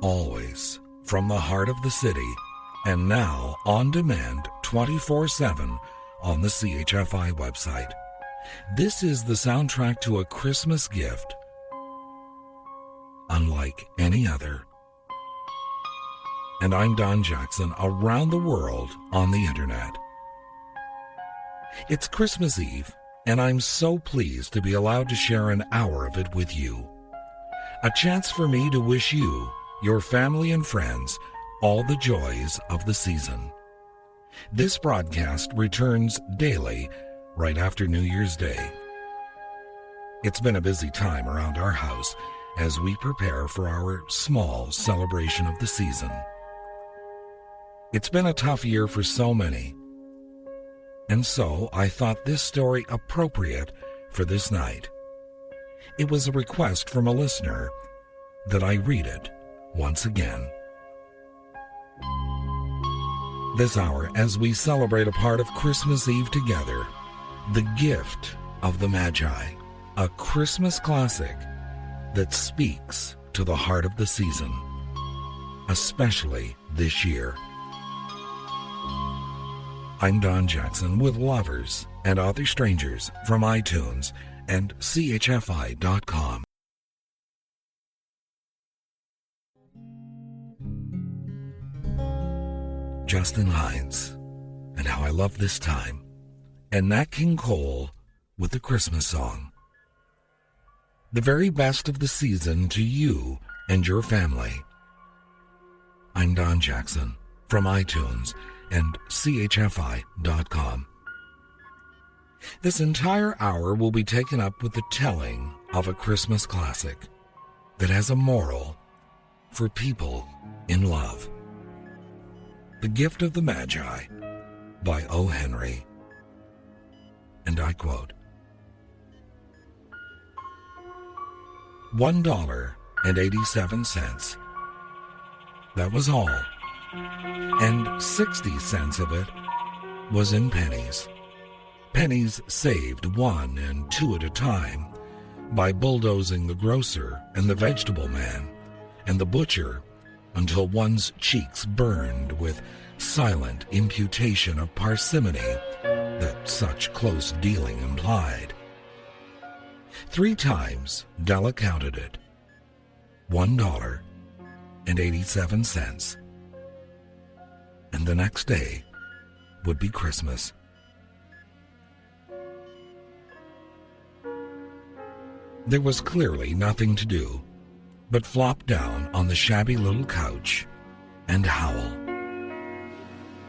always from the heart of the city, and now on demand 24/7 on the CHFI website. This is the soundtrack to a Christmas gift unlike any other. And I'm Don Jackson, around the world on the internet. It's Christmas Eve, and I'm so pleased to be allowed to share an hour of it with you. A chance for me to wish you, your family and friends, all the joys of the season. This broadcast returns daily right after New Year's Day. It's been a busy time around our house as we prepare for our small celebration of the season. It's been a tough year for so many, and so I thought this story appropriate for this night. It was a request from a listener that I read it once again. This hour, as we celebrate a part of Christmas Eve together, The Gift of the Magi, a Christmas classic that speaks to the heart of the season, especially this year. I'm Don Jackson with Lovers and Other Strangers from iTunes and CHFI.com. Justin Hines, and How I Love This Time, and Nat King Cole with the Christmas song. The very best of the season to you and your family. I'm Don Jackson from iTunes and CHFI.com. This entire hour will be taken up with the telling of a Christmas classic that has a moral for people in love. The Gift of the Magi by O. Henry. And I quote, $1.87. That was all. And 60 cents of it was in pennies. Pennies saved 1 and 2 at a time by bulldozing the grocer and the vegetable man and the butcher until one's cheeks burned with silent imputation of parsimony that such close dealing implied. 3 times Della counted it. $1.87. And the next day would be Christmas. There was clearly nothing to do but flop down on the shabby little couch and howl.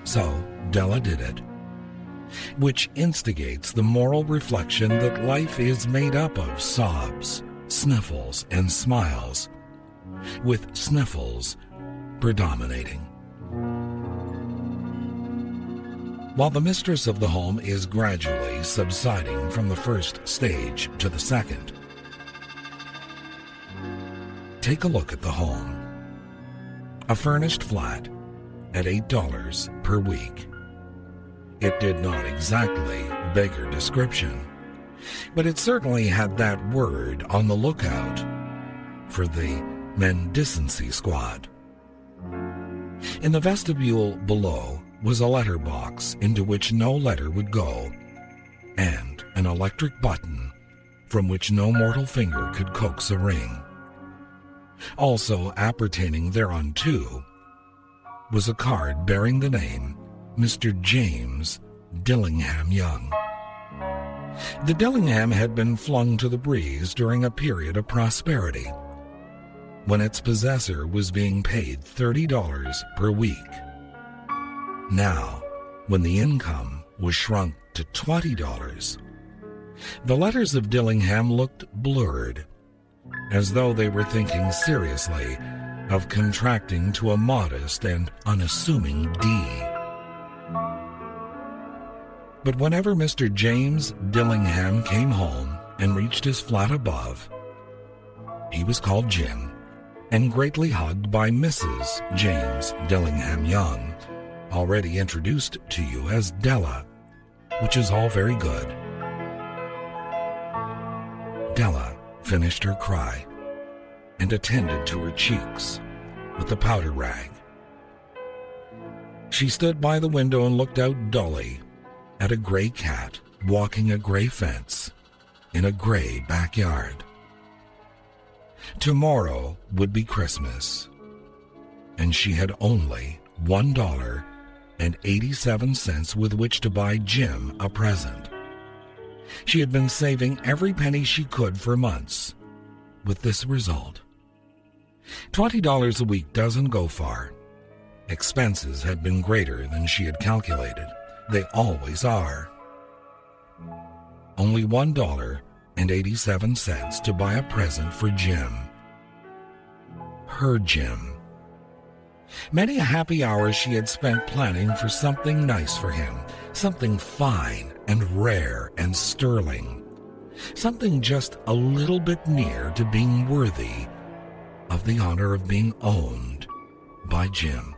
So Della did it, which instigates the moral reflection that life is made up of sobs, sniffles, and smiles, with sniffles predominating. While the mistress of the home is gradually subsiding from the first stage to the second, take a look at the home. A furnished flat at $8 per week. It did not exactly beggar description, but it certainly had that word on the lookout for the mendicancy squad. In the vestibule below was a letter box into which no letter would go, and an electric button from which no mortal finger could coax a ring. Also appertaining thereunto was a card bearing the name Mr. James Dillingham Young. The Dillingham had been flung to the breeze during a period of prosperity, when its possessor was being paid $30 per week. Now, when the income was shrunk to $20, the letters of Dillingham looked blurred, as though they were thinking seriously of contracting to a modest and unassuming D. But whenever Mr. James Dillingham came home and reached his flat above, he was called Jim and greatly hugged by Mrs. James Dillingham Young, already introduced to you as Della, which is all very good. Della finished her cry and attended to her cheeks with the powder rag. She stood by the window and looked out dully at a gray cat walking a gray fence in a gray backyard. Tomorrow would be Christmas, and she had only $1.87 with which to buy Jim a present. She had been saving every penny she could for months, with this result. $20 a week doesn't go far. Expenses had been greater than she had calculated. They always are. Only $1.87 to buy a present for Jim. Her Jim. Many a happy hour she had spent planning for something nice for him, something fine and rare and sterling, something just a little bit near to being worthy of the honor of being owned by Jim.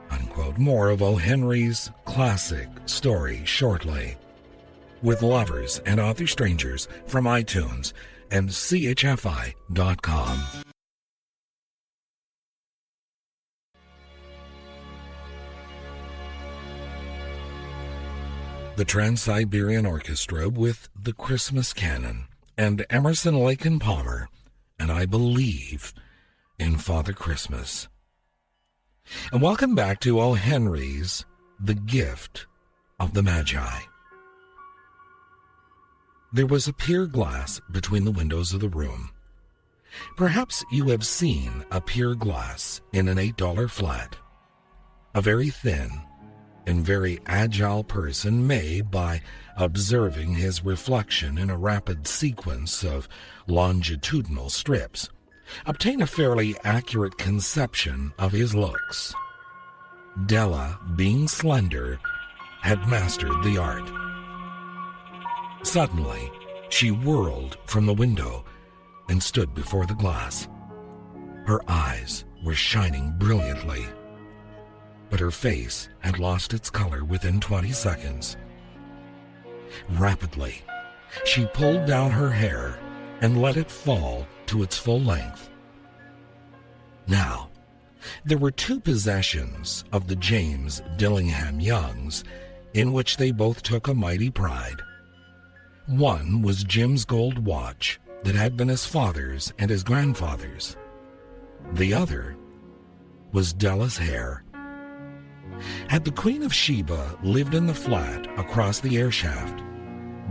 Unquote. More of O. Henry's classic story shortly, with Lovers and Other Strangers from iTunes and CHFI.com. The Trans-Siberian Orchestra with the Christmas Canon and Emerson, Lake and Palmer, and I Believe in Father Christmas. And welcome back to O. Henry's The Gift of the Magi. There was a pier glass between the windows of the room. Perhaps you have seen a pier glass in an $8 flat. A very thin and very agile person may, by observing his reflection in a rapid sequence of longitudinal strips, obtain a fairly accurate conception of his looks. Della, being slender, had mastered the art. Suddenly, she whirled from the window and stood before the glass. Her eyes were shining brilliantly, but her face had lost its color within 20 seconds. Rapidly, she pulled down her hair and let it fall to its full length. Now, there were two possessions of the James Dillingham Youngs in which they both took a mighty pride. One was Jim's gold watch that had been his father's and his grandfather's. The other was Della's hair. Had the Queen of Sheba lived in the flat across the air shaft,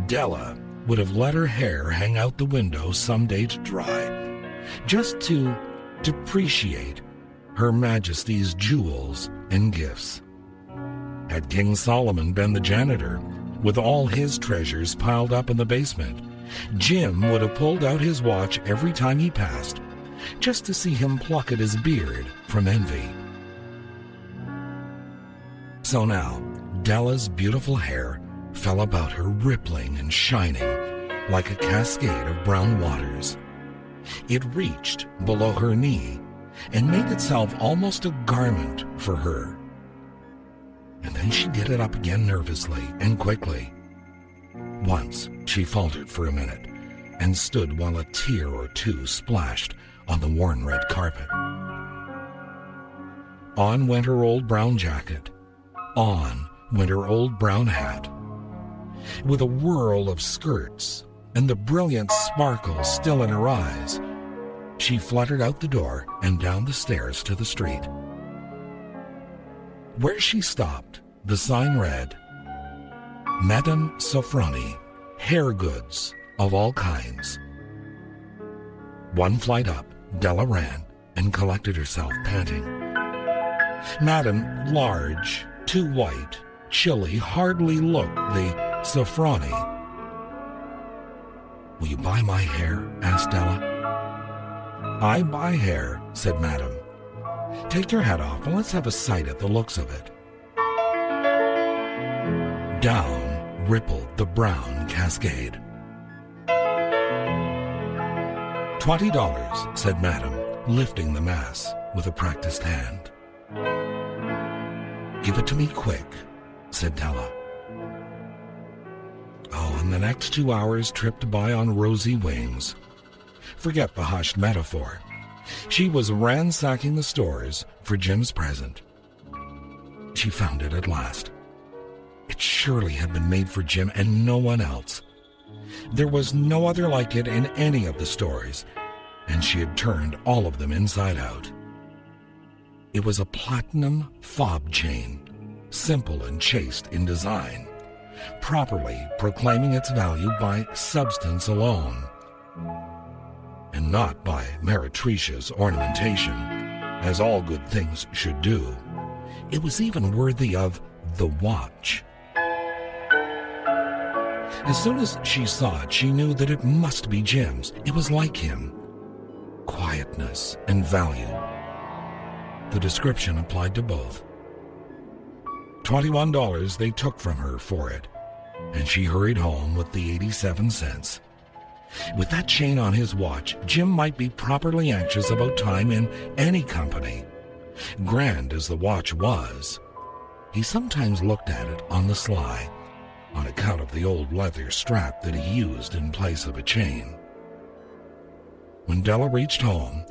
Della would have let her hair hang out the window some day to dry, just to depreciate Her Majesty's jewels and gifts. Had King Solomon been the janitor, with all his treasures piled up in the basement, Jim would have pulled out his watch every time he passed, just to see him pluck at his beard from envy. So now, Della's beautiful hair fell about her, rippling and shining like a cascade of brown waters. It reached below her knee and made itself almost a garment for her. And then she did it up again nervously and quickly. Once she faltered for a minute and stood while a tear or two splashed on the worn red carpet. On went her old brown jacket. On went her old brown hat. With a whirl of skirts and the brilliant sparkle still in her eyes, she fluttered out the door and down the stairs to the street. Where she stopped, the sign read, Madame Sofroni, hair goods of all kinds. One flight up, Della ran and collected herself, panting. Madame, large, too white, chilly, hardly looked the Sofroni. Will you buy my hair? Asked Della. I buy hair, said Madame. Take your hat off and let's have a sight at the looks of it. Down rippled the brown cascade. $20, said Madame, lifting the mass with a practiced hand. Give it to me quick, said Della. Oh, and the next 2 hours tripped by on rosy wings. Forget the hushed metaphor. She was ransacking the stores for Jim's present. She found it at last. It surely had been made for Jim and no one else. There was no other like it in any of the stores, and she had turned all of them inside out. It was a platinum fob chain, simple and chaste in design, properly proclaiming its value by substance alone, and not by meretricious ornamentation, as all good things should do. It was even worthy of the watch. As soon as she saw it, she knew that it must be Jim's. It was like him. Quietness and value. The description applied to both. $21 they took from her for it, and she hurried home with the 87 cents. With that chain on his watch, Jim might be properly anxious about time in any company. Grand as the watch was, he sometimes looked at it on the sly, on account of the old leather strap that he used in place of a chain. When Della reached home,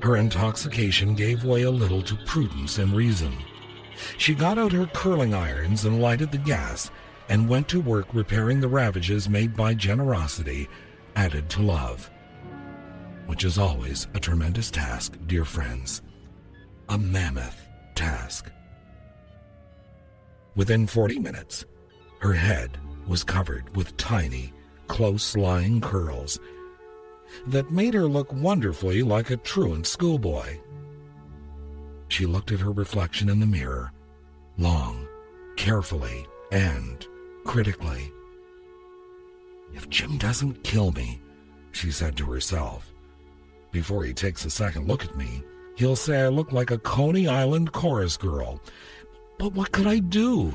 her intoxication gave way a little to prudence and reason. She got out her curling irons and lighted the gas, and went to work repairing the ravages made by generosity added to love, which is always a tremendous task, dear friends, a mammoth task. Within 40 minutes, her head was covered with tiny, close-lying curls that made her look wonderfully like a truant schoolboy. She looked at her reflection in the mirror, long, carefully, and critically. "If Jim doesn't kill me," she said to herself, "before he takes a second look at me, he'll say I look like a Coney Island chorus girl. But what could I do?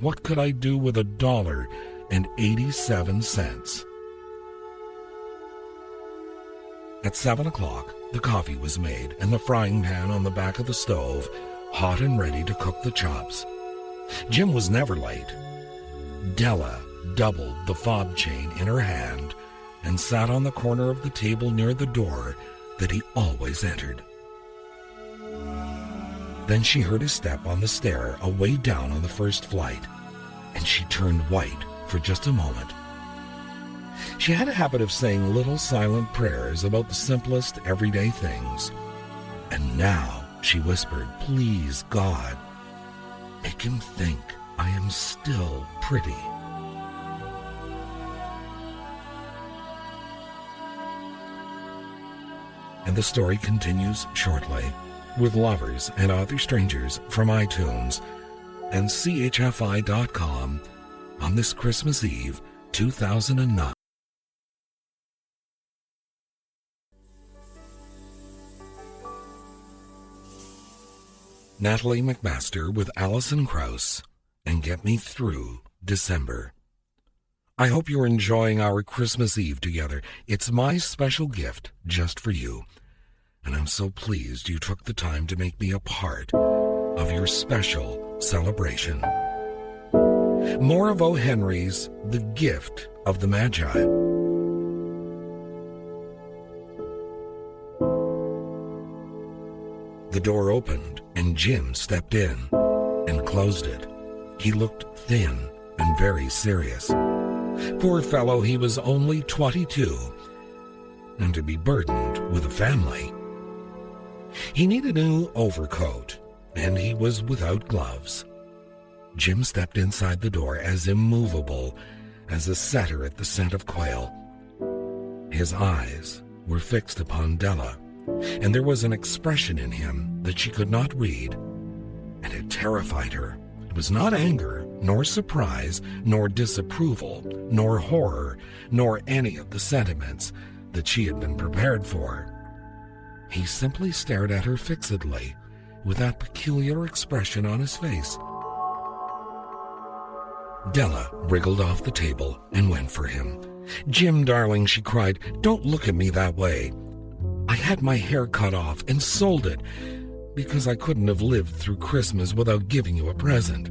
What could I do with $1.87? At 7 o'clock, the coffee was made and the frying pan on the back of the stove, hot and ready to cook the chops. Jim was never late. Della doubled the fob chain in her hand and sat on the corner of the table near the door that he always entered. Then she heard his step on the stair away down on the first flight, and she turned white for just a moment. She had a habit of saying little silent prayers about the simplest everyday things, and now she whispered, "Please, God, make him think I am still pretty." And the story continues shortly, with Lovers and Other Strangers from iTunes and CHFI.com on this Christmas Eve, 2009. Natalie MacMaster with Alison Krauss and Get Me Through December. I hope you're enjoying our Christmas Eve together. It's my special gift just for you, and I'm so pleased you took the time to make me a part of your special celebration. More of O. Henry's The Gift of the Magi. The door opened, and Jim stepped in and closed it. He looked thin and very serious. Poor fellow, he was only 22, and to be burdened with a family. He needed a new overcoat, and he was without gloves. Jim stepped inside the door as immovable as a setter at the scent of quail. His eyes were fixed upon Della, and there was an expression in him that she could not read, and it terrified her. It was not anger, nor surprise, nor disapproval, nor horror, nor any of the sentiments that she had been prepared for. He simply stared at her fixedly, with that peculiar expression on his face. Della wriggled off the table and went for him. "Jim, darling," she cried, "don't look at me that way. I had my hair cut off and sold it because I couldn't have lived through Christmas without giving you a present.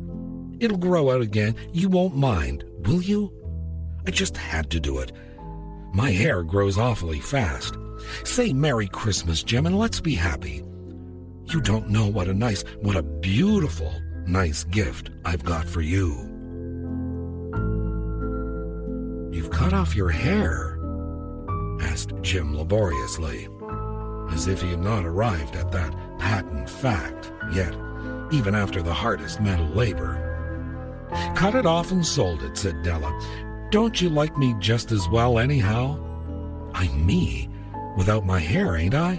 It'll grow out again. You won't mind, will you? I just had to do it. My hair grows awfully fast. Say Merry Christmas, Jim, and let's be happy. You don't know what a beautiful, nice gift I've got for you. You've cut off your hair? Asked Jim laboriously, as if he had not arrived at that patent fact yet, even after the hardest mental labor. Cut it off and sold it, said Della. Don't you like me just as well anyhow? I'm me, without my hair, ain't I?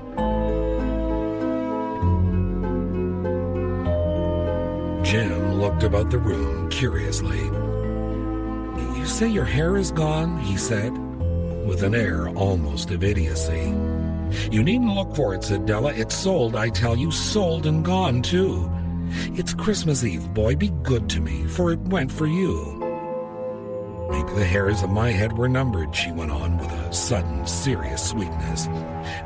Jim looked about the room curiously. You say your hair is gone, he said, with an air almost of idiocy. You needn't look for it, said Della. It's sold, I tell you, sold and gone, too. It's Christmas Eve, boy. Be good to me, for it went for you. Make the hairs of my head were numbered, she went on with a sudden, serious sweetness.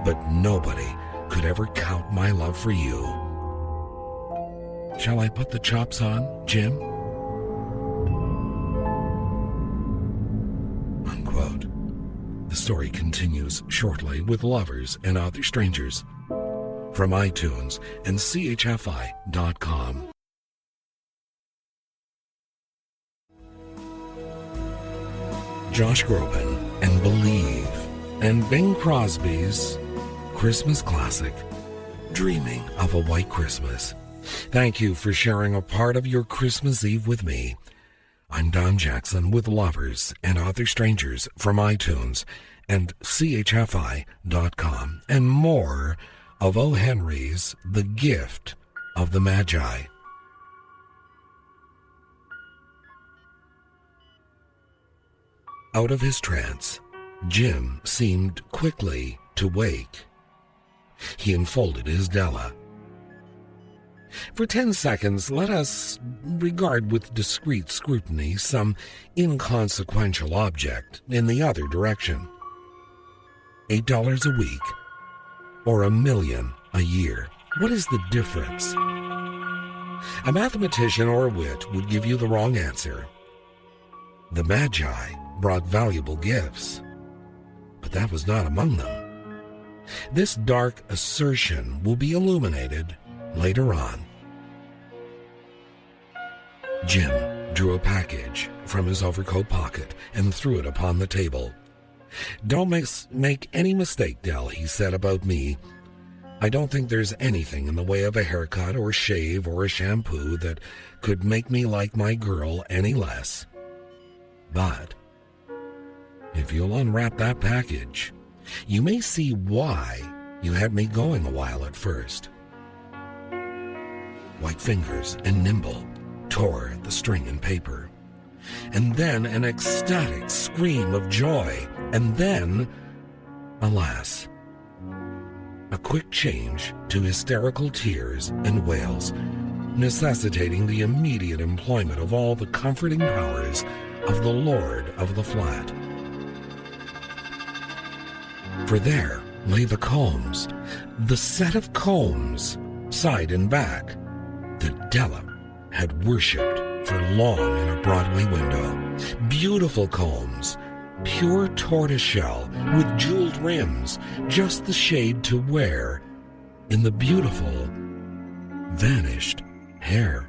But nobody could ever count my love for you. Shall I put the chops on, Jim? Unquote. The story continues shortly with Lovers and Other Strangers from iTunes and CHFI.com. Josh Groban and Believe, and Bing Crosby's Christmas classic, Dreaming of a White Christmas. Thank you for sharing a part of your Christmas Eve with me. I'm Don Jackson with Lovers and Other Strangers from iTunes and CHFI.com, and more of O. Henry's The Gift of the Magi. Out of his trance, Jim seemed quickly to wake. He enfolded his Della. For 10 seconds, let us regard with discreet scrutiny some inconsequential object in the other direction. $8 a week, or $1 million a year. What is the difference? A mathematician or a wit would give you the wrong answer. The Magi brought valuable gifts, but that was not among them. This dark assertion will be illuminated later on. Jim drew a package from his overcoat pocket and threw it upon the table. Don't make any mistake, Dell, he said, about me. I don't think there's anything in the way of a haircut or shave or a shampoo that could make me like my girl any less. But if you'll unwrap that package, you may see why you had me going a while at first. White fingers and nimble tore at the string and paper, and then an ecstatic scream of joy, and then, alas, a quick change to hysterical tears and wails, necessitating the immediate employment of all the comforting powers of the lord of the flat. For there lay the combs, the set of combs, side and back, that Della had worshipped for long in a Broadway window. Beautiful combs, pure tortoiseshell with jeweled rims, just the shade to wear in the beautiful, vanished hair.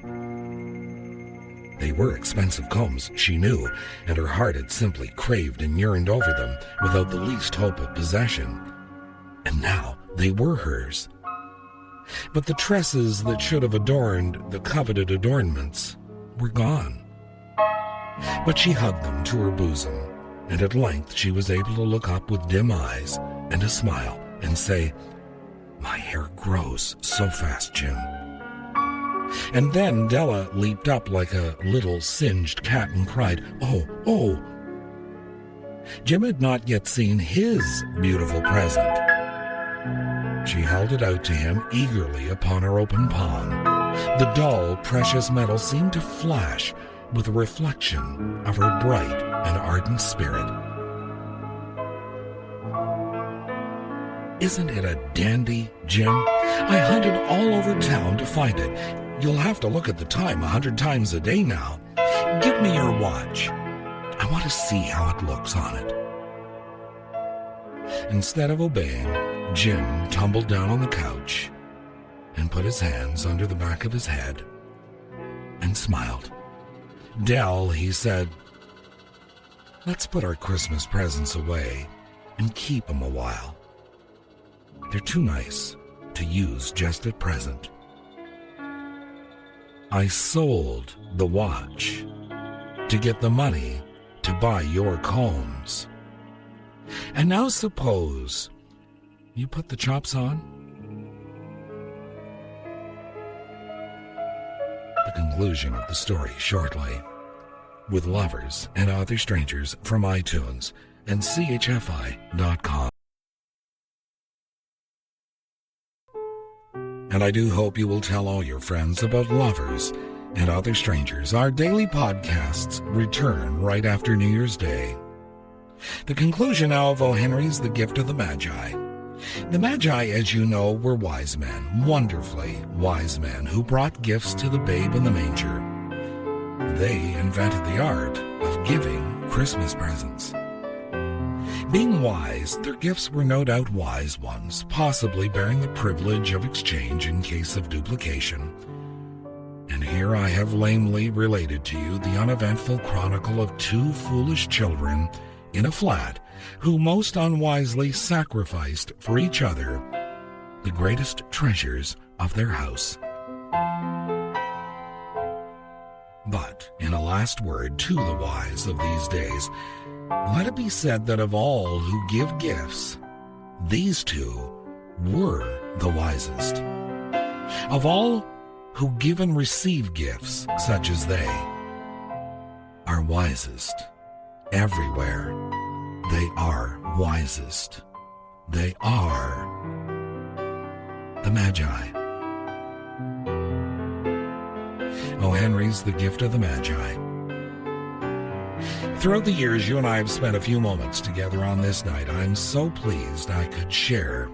They were expensive combs, she knew, and her heart had simply craved and yearned over them without the least hope of possession. And now they were hers. But the tresses that should have adorned the coveted adornments were gone. But she hugged them to her bosom, and at length she was able to look up with dim eyes and a smile and say, "My hair grows so fast, Jim." And then Della leaped up like a little singed cat and cried, "Oh, oh!" Jim had not yet seen his beautiful present. She held it out to him eagerly upon her open palm. The dull, precious metal seemed to flash with a reflection of her bright and ardent spirit. "Isn't it a dandy, Jim? I hunted all over town to find it. You'll have to look at the time 100 times a day now. Give me your watch. I want to see how it looks on it." Instead of obeying, Jim tumbled down on the couch and put his hands under the back of his head and smiled. "Dell," he said, "let's put our Christmas presents away and keep them a while. They're too nice to use just at present. I sold the watch to get the money to buy your combs. And now suppose you put the chops on." The conclusion of the story shortly, with Lovers and Other Strangers from iTunes and CHFI.com. And I do hope you will tell all your friends about Lovers and Other Strangers. Our daily podcasts return right after New Year's Day. The conclusion now of O. Henry's The Gift of the Magi. The Magi, as you know, were wise men, wonderfully wise men, who brought gifts to the babe in the manger. They invented the art of giving Christmas presents. Being wise, their gifts were no doubt wise ones, possibly bearing the privilege of exchange in case of duplication. And here I have lamely related to you the uneventful chronicle of two foolish children in a flat who most unwisely sacrificed for each other the greatest treasures of their house. But in a last word to the wise of these days, let it be said that of all who give gifts, these two were the wisest. Of all who give and receive gifts such as they are wisest. Everywhere they are wisest. They are the Magi. O. Henry's The Gift of the Magi. Throughout the years, you and I have spent a few moments together on this night. I'm so pleased I could share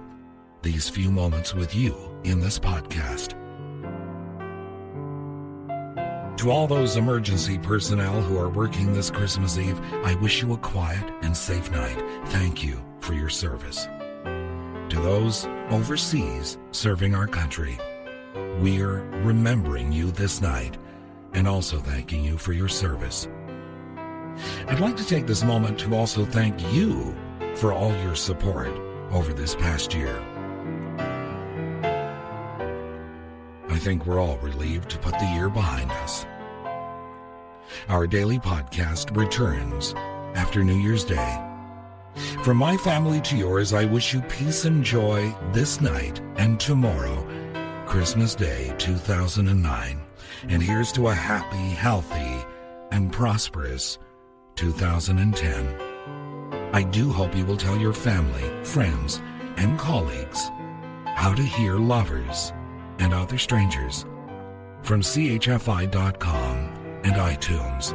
these few moments with you in this podcast. To all those emergency personnel who are working this Christmas Eve, I wish you a quiet and safe night. Thank you for your service. To those overseas serving our country, we're remembering you this night and also thanking you for your service. I'd like to take this moment to also thank you for all your support over this past year. I think we're all relieved to put the year behind us. Our daily podcast returns after New Year's Day. From my family to yours, I wish you peace and joy this night and tomorrow, Christmas Day 2009. And here's to a happy, healthy, and prosperous 2010. I do hope you will tell your family, friends, and colleagues how to hear Lovers and Other Strangers from CHFI.com and iTunes.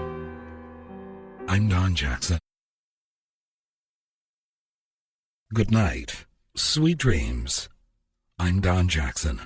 I'm Don Jackson. Good night. Sweet dreams. I'm Don Jackson.